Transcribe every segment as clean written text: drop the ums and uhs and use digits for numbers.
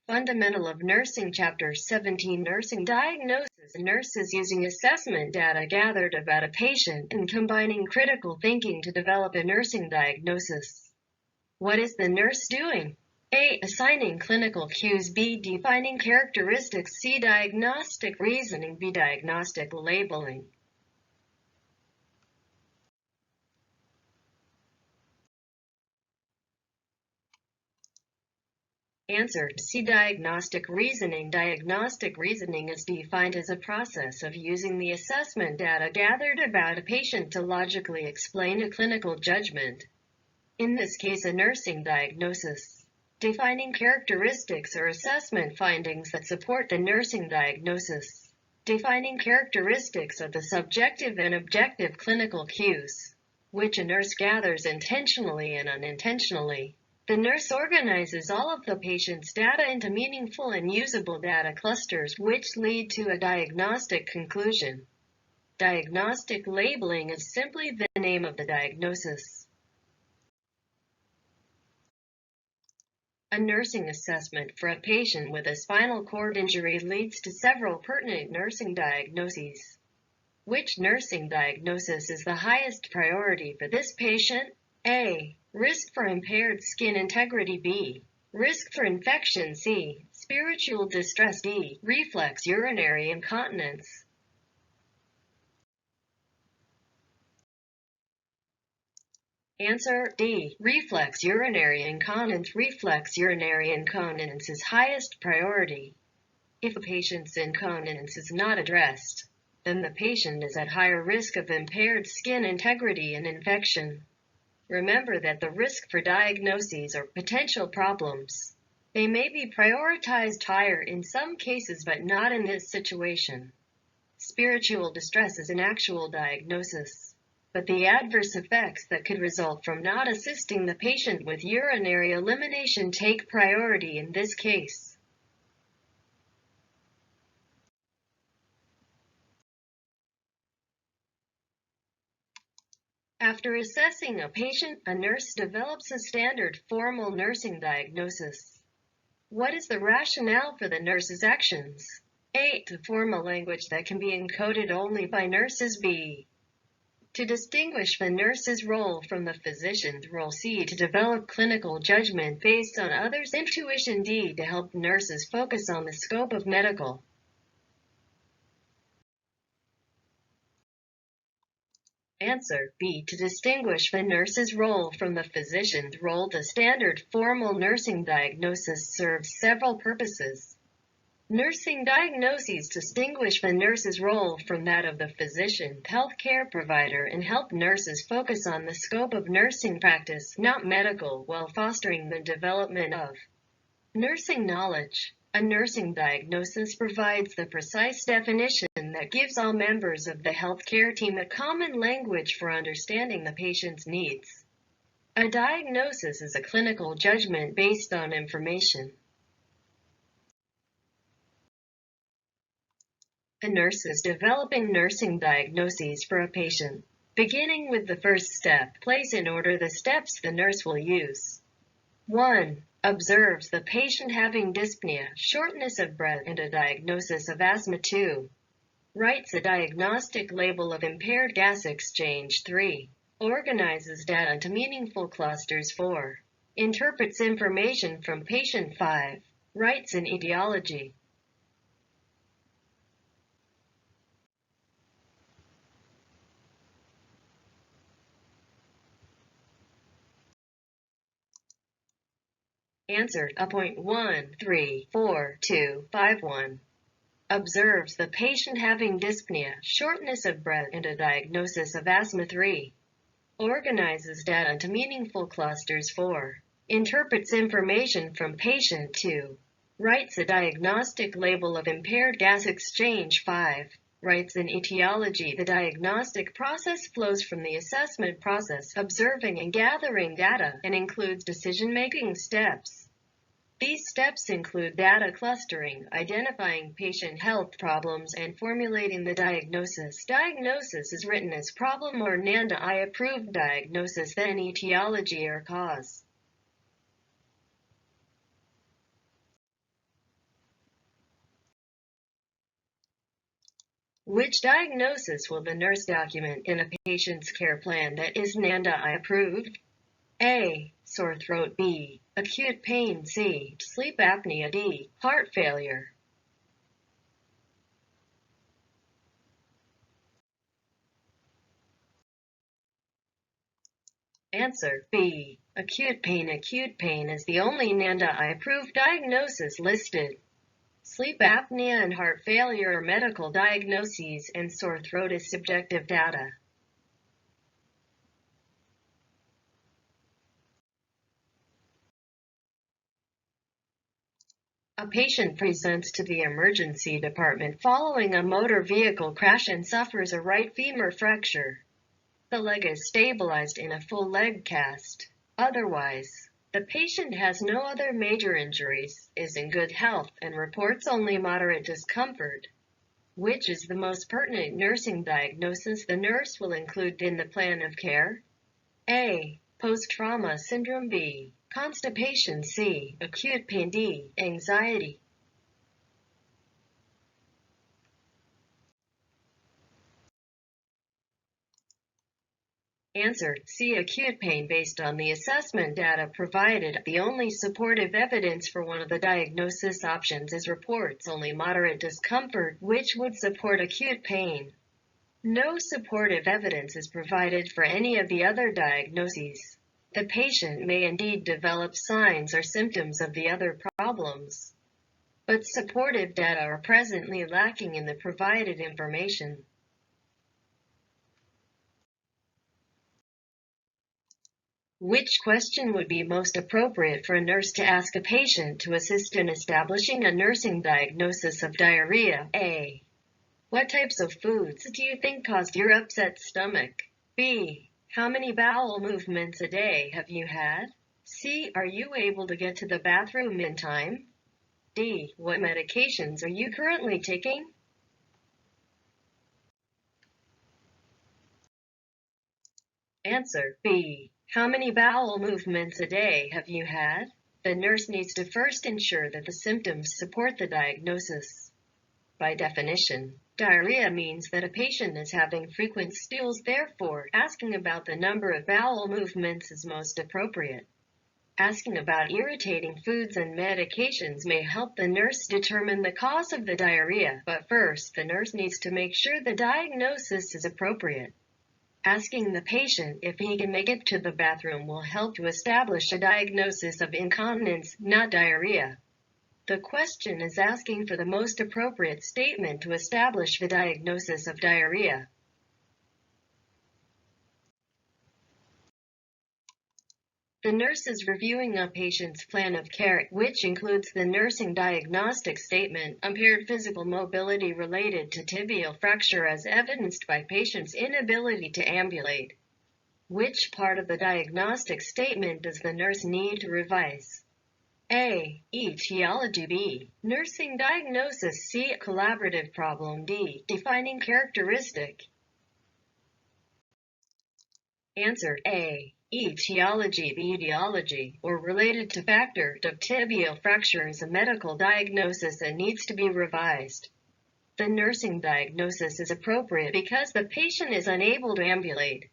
Fundamental of Nursing Chapter 17 Nursing Diagnosis. Nurses using assessment data gathered about a patient and combining critical thinking to develop a nursing diagnosis. What is the nurse doing? A. Assigning clinical cues. B. Defining characteristics. C. Diagnostic reasoning. B. Diagnostic labeling. Answer. C. Diagnostic reasoning. Diagnostic reasoning is defined as a process of using the assessment data gathered about a patient to logically explain a clinical judgment. In this case, a nursing diagnosis. Defining characteristics or assessment findings that support the nursing diagnosis. Defining characteristics of the subjective and objective clinical cues, which a nurse gathers intentionally and unintentionally. The nurse organizes all of the patient's data into meaningful and usable data clusters, which lead to a diagnostic conclusion. Diagnostic labeling is simply the name of the diagnosis. A nursing assessment for a patient with a spinal cord injury leads to several pertinent nursing diagnoses. Which nursing diagnosis is the highest priority for this patient? A. Risk for impaired skin integrity. B. Risk for infection. C. Spiritual distress. D. Reflex urinary incontinence. Answer. D. Reflex urinary incontinence. Reflex urinary incontinence is highest priority. If a patient's incontinence is not addressed, then the patient is at higher risk of impaired skin integrity and infection. Remember that the risk for diagnoses or potential problems. They may be prioritized higher in some cases, but not in this situation. Spiritual distress is an actual diagnosis, but the adverse effects that could result from not assisting the patient with urinary elimination take priority in this case. After assessing a patient, a nurse develops a standard formal nursing diagnosis. What is the rationale for the nurse's actions? A. To form a language that can be encoded only by nurses. B. To distinguish the nurse's role from the physician's role. C. To develop clinical judgment based on others' intuition. D. To help nurses focus on the scope of medical. Answer. B. To distinguish the nurse's role from the physician's role. The standard formal nursing diagnosis serves several purposes. Nursing diagnoses distinguish the nurse's role from that of the physician, healthcare provider, and help nurses focus on the scope of nursing practice, not medical, while fostering the development of nursing knowledge. A nursing diagnosis provides the precise definition that gives all members of the healthcare team a common language for understanding the patient's needs. A diagnosis is a clinical judgment based on information. A nurse is developing nursing diagnoses for a patient. Beginning with the first step, place in order the steps the nurse will use. 1. Observes the patient having dyspnea, shortness of breath, and a diagnosis of asthma. 2. Writes a diagnostic label of impaired gas exchange. 3. Organizes data into meaningful clusters. 4. Interprets information from patient. 5. Writes an etiology. Answer. A. 1, 3, 4, 2, 5, 1. Observes the patient having dyspnea, shortness of breath, and a diagnosis of asthma. 3. Organizes data into meaningful clusters. 4. Interprets information from patient. 2. Writes a diagnostic label of impaired gas exchange. 5. Writes an etiology. The diagnostic process flows from the assessment process, observing and gathering data, and includes decision-making steps. These steps include data clustering, identifying patient health problems, and formulating the diagnosis. Diagnosis is written as problem or NANDA approved diagnosis, then etiology or cause. Which diagnosis will the nurse document in a patient's care plan that is NANDA approved? A. Sore throat. B. Acute pain. C. Sleep apnea. D. Heart failure. Answer B. Acute pain. Acute pain is the only NANDA approved diagnosis listed. Sleep apnea and heart failure are medical diagnoses, and sore throat is subjective data. A patient presents to the emergency department following a motor vehicle crash and suffers a right femur fracture. The leg is stabilized in a full leg cast. Otherwise, the patient has no other major injuries, is in good health, and reports only moderate discomfort. Which is the most pertinent nursing diagnosis the nurse will include in the plan of care? A. Post-trauma syndrome. B. Constipation. C. Acute pain. D. Anxiety. Answer C. Acute pain. Based on the assessment data provided, the only supportive evidence for one of the diagnosis options is reports only moderate discomfort, which would support acute pain. No supportive evidence is provided for any of the other diagnoses. The patient may indeed develop signs or symptoms of the other problems, but supportive data are presently lacking in the provided information. Which question would be most appropriate for a nurse to ask a patient to assist in establishing a nursing diagnosis of diarrhea? A. What types of foods do you think caused your upset stomach? B. How many bowel movements a day have you had? C. Are you able to get to the bathroom in time? D. What medications are you currently taking? Answer B. How many bowel movements a day have you had? The nurse needs to first ensure that the symptoms support the diagnosis. By definition, diarrhea means that a patient is having frequent stools, therefore, asking about the number of bowel movements is most appropriate. Asking about irritating foods and medications may help the nurse determine the cause of the diarrhea, but first, the nurse needs to make sure the diagnosis is appropriate. Asking the patient if he can make it to the bathroom will help to establish a diagnosis of incontinence, not diarrhea. The question is asking for the most appropriate statement to establish the diagnosis of diarrhea. The nurse is reviewing a patient's plan of care, which includes the nursing diagnostic statement, impaired physical mobility related to tibial fracture as evidenced by patient's inability to ambulate. Which part of the diagnostic statement does the nurse need to revise? A. Etiology. B. Nursing diagnosis. C. Collaborative problem. D. Defining characteristic. Answer A. Etiology. The etiology, or related to factor, of tibial fracture is a medical diagnosis and needs to be revised. The nursing diagnosis is appropriate because the patient is unable to ambulate.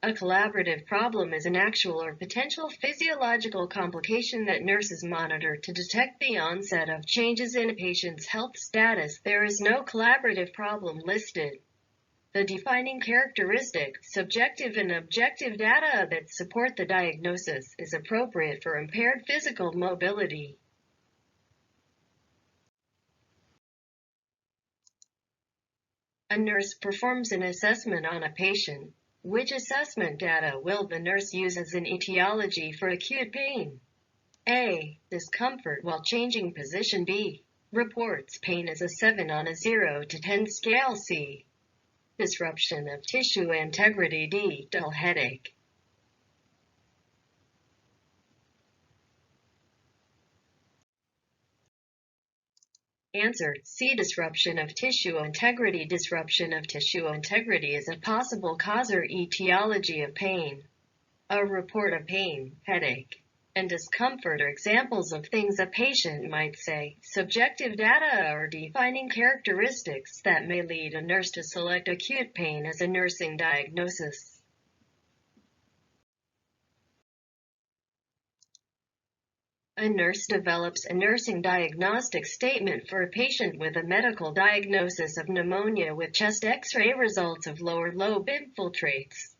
A collaborative problem is an actual or potential physiological complication that nurses monitor to detect the onset of changes in a patient's health status. There is no collaborative problem listed. The defining characteristic, subjective and objective data that support the diagnosis, is appropriate for impaired physical mobility. A nurse performs an assessment on a patient. Which assessment data will the nurse use as an etiology for acute pain? A. Discomfort while changing position. B. Reports pain as a 7 on a 0 to 10 scale. C. Disruption of tissue integrity. D. Dull headache. Answer C. Disruption of tissue integrity. Disruption of tissue integrity is a possible cause or etiology of pain. A report of pain, headache, and discomfort are examples of things a patient might say. Subjective data are defining characteristics that may lead a nurse to select acute pain as a nursing diagnosis. A nurse develops a nursing diagnostic statement for a patient with a medical diagnosis of pneumonia with chest X-ray results of lower lobe infiltrates.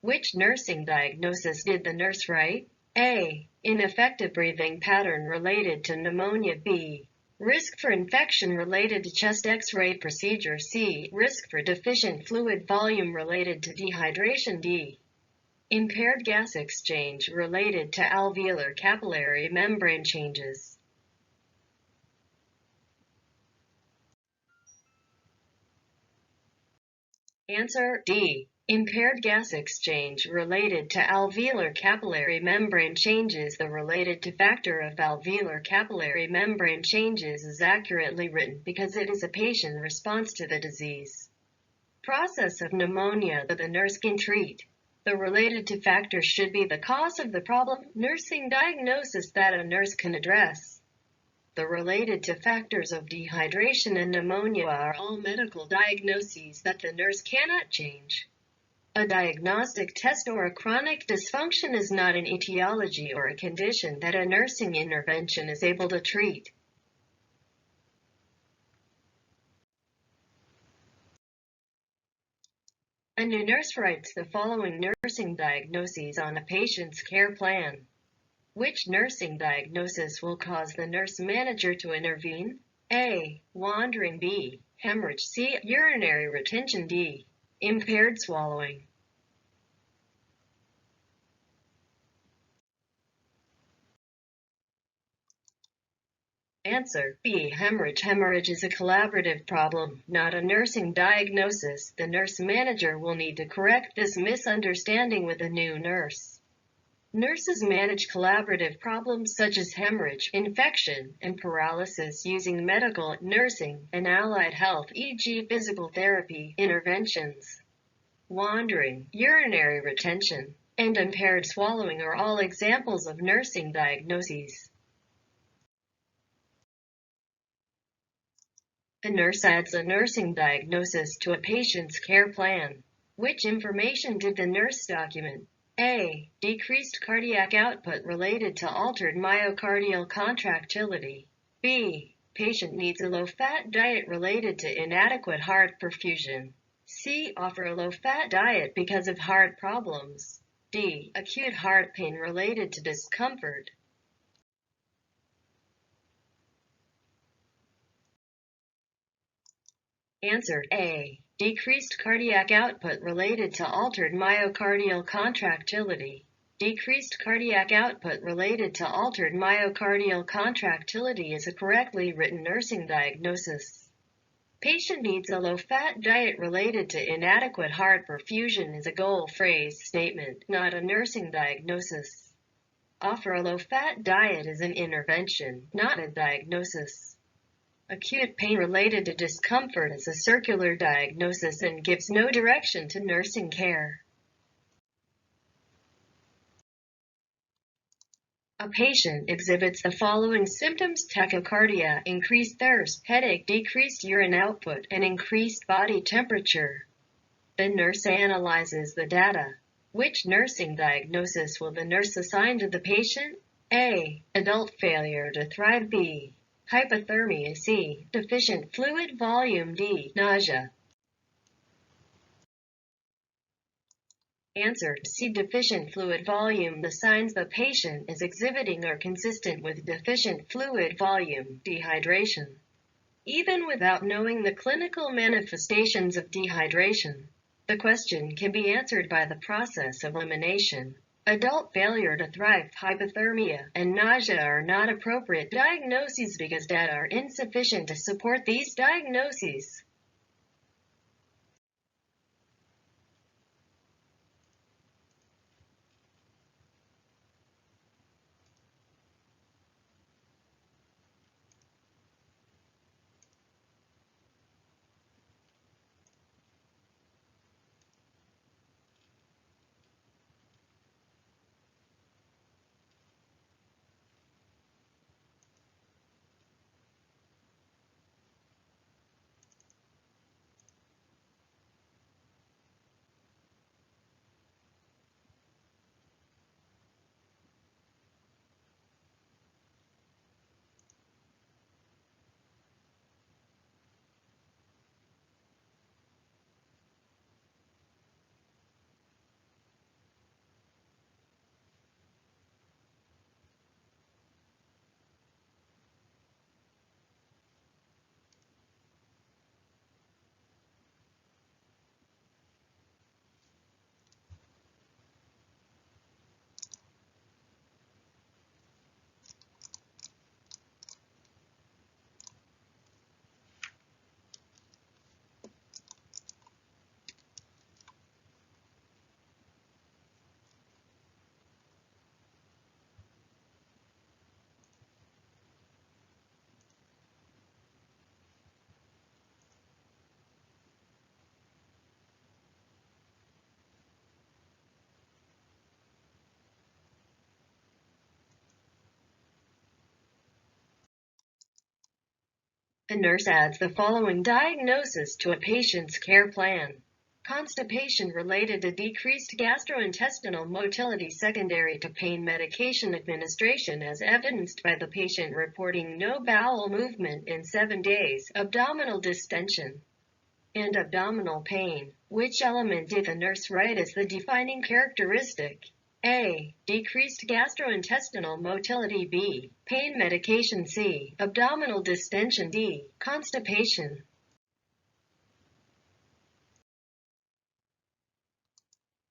Which nursing diagnosis did the nurse write? A. Ineffective breathing pattern related to pneumonia. B. Risk for infection related to chest X-ray procedure. C. Risk for deficient fluid volume related to dehydration. D. Impaired gas exchange related to alveolar capillary membrane changes. Answer D. Impaired gas exchange related to alveolar capillary membrane changes. The related to factor of alveolar capillary membrane changes is accurately written because it is a patient response to the disease process of pneumonia that the nurse can treat. The related to factor should be the cause of the problem nursing diagnosis that a nurse can address. The related to factors of dehydration and pneumonia are all medical diagnoses that the nurse cannot change. A diagnostic test or a chronic dysfunction is not an etiology or a condition that a nursing intervention is able to treat. A new nurse writes the following nursing diagnoses on a patient's care plan. Which nursing diagnosis will cause the nurse manager to intervene? A. Wandering. B. Hemorrhage. C. Urinary retention. D. Impaired swallowing. Answer B. Hemorrhage. Hemorrhage is a collaborative problem, not a nursing diagnosis. The nurse manager will need to correct this misunderstanding with a new nurse. Nurses manage collaborative problems such as hemorrhage, infection, and paralysis using medical, nursing, and allied health, e.g. physical therapy, interventions. Wandering, urinary retention, and impaired swallowing are all examples of nursing diagnoses. A nurse adds a nursing diagnosis to a patient's care plan. Which information did the nurse document? A. Decreased cardiac output related to altered myocardial contractility. B. Patient needs a low-fat diet related to inadequate heart perfusion. C. Offer a low-fat diet because of heart problems. D. Acute heart pain related to discomfort. Answer A. Decreased cardiac output related to altered myocardial contractility. Decreased cardiac output related to altered myocardial contractility is a correctly written nursing diagnosis. Patient needs a low-fat diet related to inadequate heart perfusion is a goal phrase statement, not a nursing diagnosis. Offer a low-fat diet is an intervention, not a diagnosis. Acute pain related to discomfort is a circular diagnosis and gives no direction to nursing care. A patient exhibits the following symptoms: tachycardia, increased thirst, headache, decreased urine output, and increased body temperature. The nurse analyzes the data. Which nursing diagnosis will the nurse assign to the patient? A. Adult failure to thrive. B. Hypothermia. C. Deficient fluid volume. D. Nausea. Answer C. Deficient fluid volume. The signs the patient is exhibiting are consistent with deficient fluid volume, dehydration. Even without knowing the clinical manifestations of dehydration, the question can be answered by the process of elimination. Adult failure to thrive, hypothermia, and nausea are not appropriate diagnoses because data are insufficient to support these diagnoses. A nurse adds the following diagnosis to a patient's care plan. Constipation related to decreased gastrointestinal motility secondary to pain medication administration as evidenced by the patient reporting no bowel movement in 7 days, abdominal distension, and abdominal pain. Which element did the nurse write as the defining characteristic? A. Decreased gastrointestinal motility. B. Pain medication. C. Abdominal distension. D. Constipation.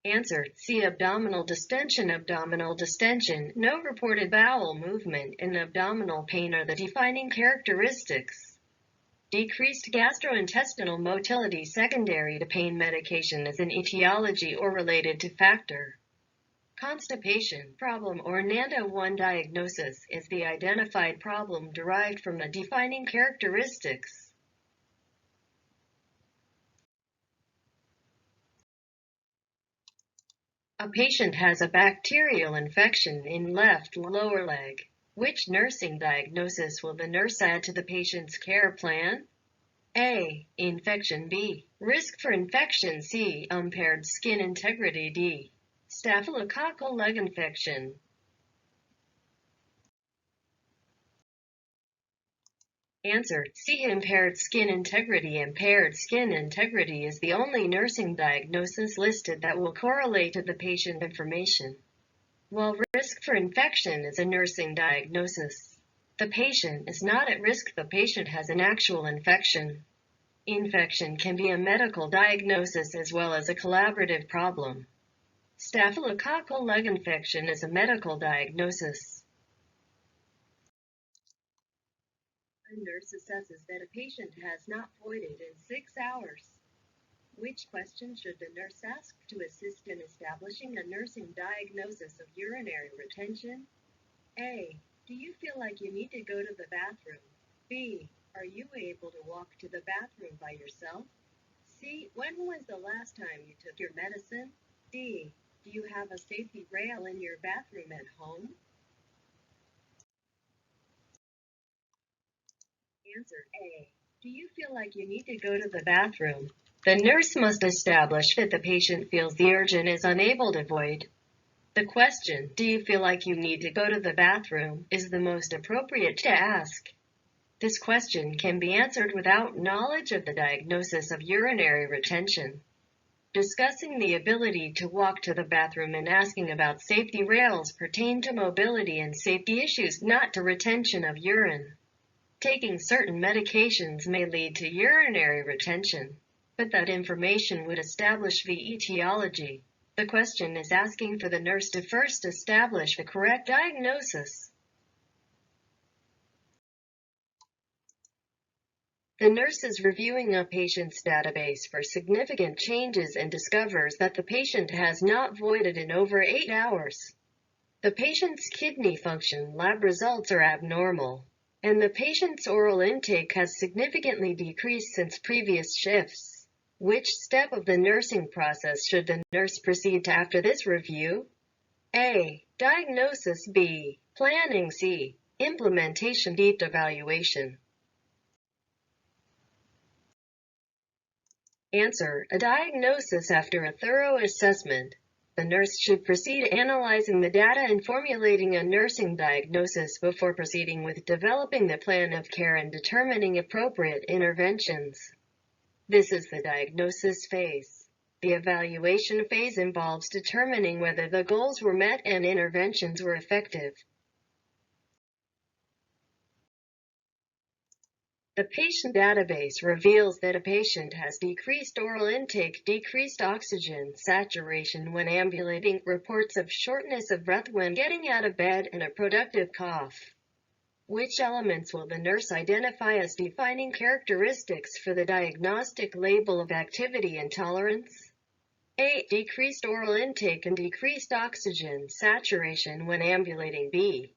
Answer: C. Abdominal distension. Abdominal distension, no reported bowel movement, and abdominal pain are the defining characteristics. Decreased gastrointestinal motility secondary to pain medication is an etiology or related to factor. Constipation problem or NANDA1 diagnosis is the identified problem derived from the defining characteristics. A patient has a bacterial infection in left lower leg. Which nursing diagnosis will the nurse add to the patient's care plan? A. Infection. B. Risk for infection. C. Impaired skin integrity. D. Staphylococcal leg infection. Answer: C. Impaired skin integrity. Impaired skin integrity is the only nursing diagnosis listed that will correlate to the patient information. While risk for infection is a nursing diagnosis, the patient is not at risk. The patient has an actual infection. Infection can be a medical diagnosis as well as a collaborative problem. Staphylococcal leg infection is a medical diagnosis. A nurse assesses that a patient has not voided in 6 hours. Which question should the nurse ask to assist in establishing a nursing diagnosis of urinary retention? A. Do you feel like you need to go to the bathroom? B. Are you able to walk to the bathroom by yourself? C. When was the last time you took your medicine? D. Do you have a safety rail in your bathroom at home? Answer: A. Do you feel like you need to go to the bathroom? The nurse must establish that the patient feels the urgent is unable to void. The question, do you feel like you need to go to the bathroom, is the most appropriate to ask. This question can be answered without knowledge of the diagnosis of urinary retention. Discussing the ability to walk to the bathroom and asking about safety rails pertain to mobility and safety issues, not to retention of urine. Taking certain medications may lead to urinary retention, but that information would establish the etiology. The question is asking for the nurse to first establish the correct diagnosis. The nurse is reviewing a patient's database for significant changes and discovers that the patient has not voided in over 8 hours. The patient's kidney function lab results are abnormal, and the patient's oral intake has significantly decreased since previous shifts. Which step of the nursing process should the nurse proceed to after this review? A. Diagnosis. B. Planning. C. Implementation. D. Evaluation. Answer: a diagnosis. After a thorough assessment, the nurse should proceed analyzing the data and formulating a nursing diagnosis before proceeding with developing the plan of care and determining appropriate interventions. This is the diagnosis phase. The evaluation phase involves determining whether the goals were met and interventions were effective. The patient database reveals that a patient has decreased oral intake, decreased oxygen saturation when ambulating, reports of shortness of breath when getting out of bed, and a productive cough. Which elements will the nurse identify as defining characteristics for the diagnostic label of activity intolerance? A. Decreased oral intake and decreased oxygen saturation when ambulating. B.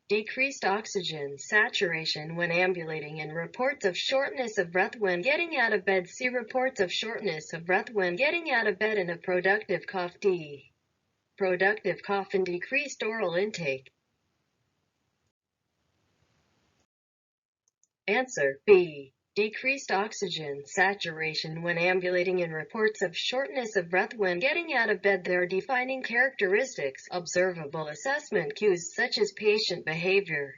Decreased oxygen saturation when ambulating and reports of shortness of breath when getting out of bed. C. Reports of shortness of breath when getting out of bed and a productive cough. D. Productive cough and decreased oral intake. Answer B. Decreased oxygen saturation when ambulating and reports of shortness of breath when getting out of bed. Their defining characteristics, observable assessment cues such as patient behavior,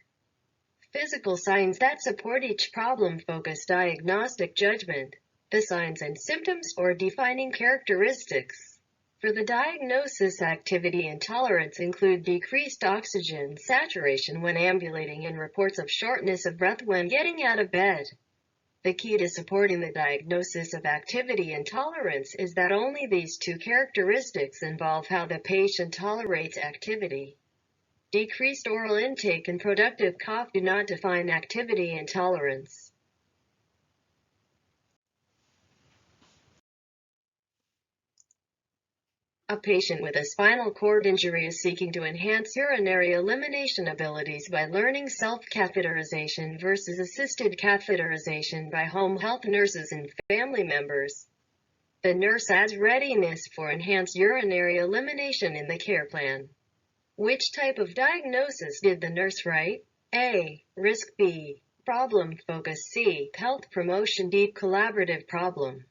physical signs that support each problem-focused diagnostic judgment, the signs and symptoms or defining characteristics. For the diagnosis, activity intolerance include decreased oxygen saturation when ambulating and reports of shortness of breath when getting out of bed. The key to supporting the diagnosis of activity intolerance is that only these two characteristics involve how the patient tolerates activity. Decreased oral intake and productive cough do not define activity intolerance. A patient with a spinal cord injury is seeking to enhance urinary elimination abilities by learning self-catheterization versus assisted catheterization by home health nurses and family members. The nurse adds readiness for enhanced urinary elimination in the care plan. Which type of diagnosis did the nurse write? A. Risk. B. Problem focus. C. Health promotion. D. Collaborative problem.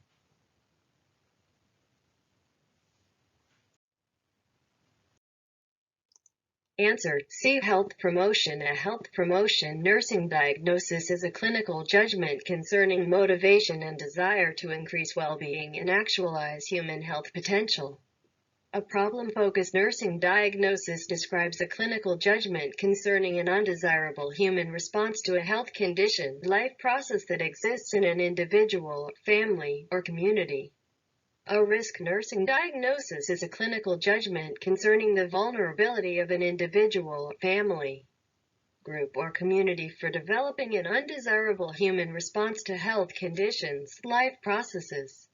Answer C. Health promotion. A health promotion nursing diagnosis is a clinical judgment concerning motivation and desire to increase well-being and actualize human health potential. A problem-focused nursing diagnosis describes a clinical judgment concerning an undesirable human response to a health condition, life process that exists in an individual, family, or community. A risk nursing diagnosis is a clinical judgment concerning the vulnerability of an individual, family, group, or community for developing an undesirable human response to health conditions, life processes.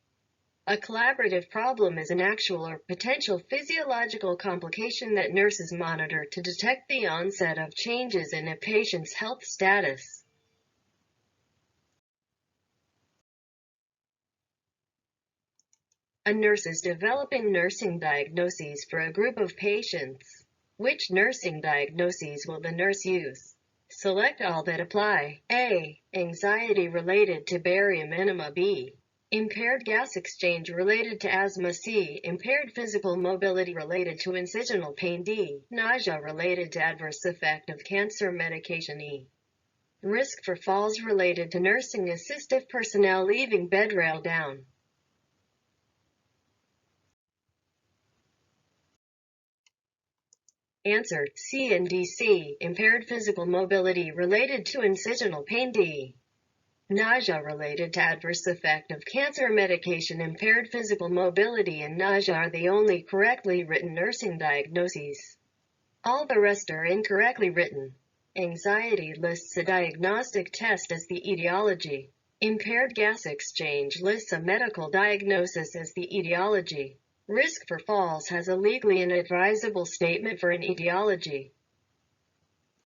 A collaborative problem is an actual or potential physiological complication that nurses monitor to detect the onset of changes in a patient's health status. A nurse is developing nursing diagnoses for a group of patients. Which nursing diagnoses will the nurse use? Select all that apply. A. Anxiety related to barium enema. B. Impaired gas exchange related to asthma. C. Impaired physical mobility related to incisional pain. D. Nausea related to adverse effect of cancer medication. E. Risk for falls related to nursing assistive personnel leaving bed rail down. Answer C and D. C. Impaired physical mobility related to incisional pain. D. Nausea related to adverse effect of cancer medication. Impaired physical mobility and nausea are the only correctly written nursing diagnoses. All the rest are incorrectly written. Anxiety lists a diagnostic test as the etiology. Impaired gas exchange lists a medical diagnosis as the etiology. Risk for falls has a legally inadvisable statement for an etiology.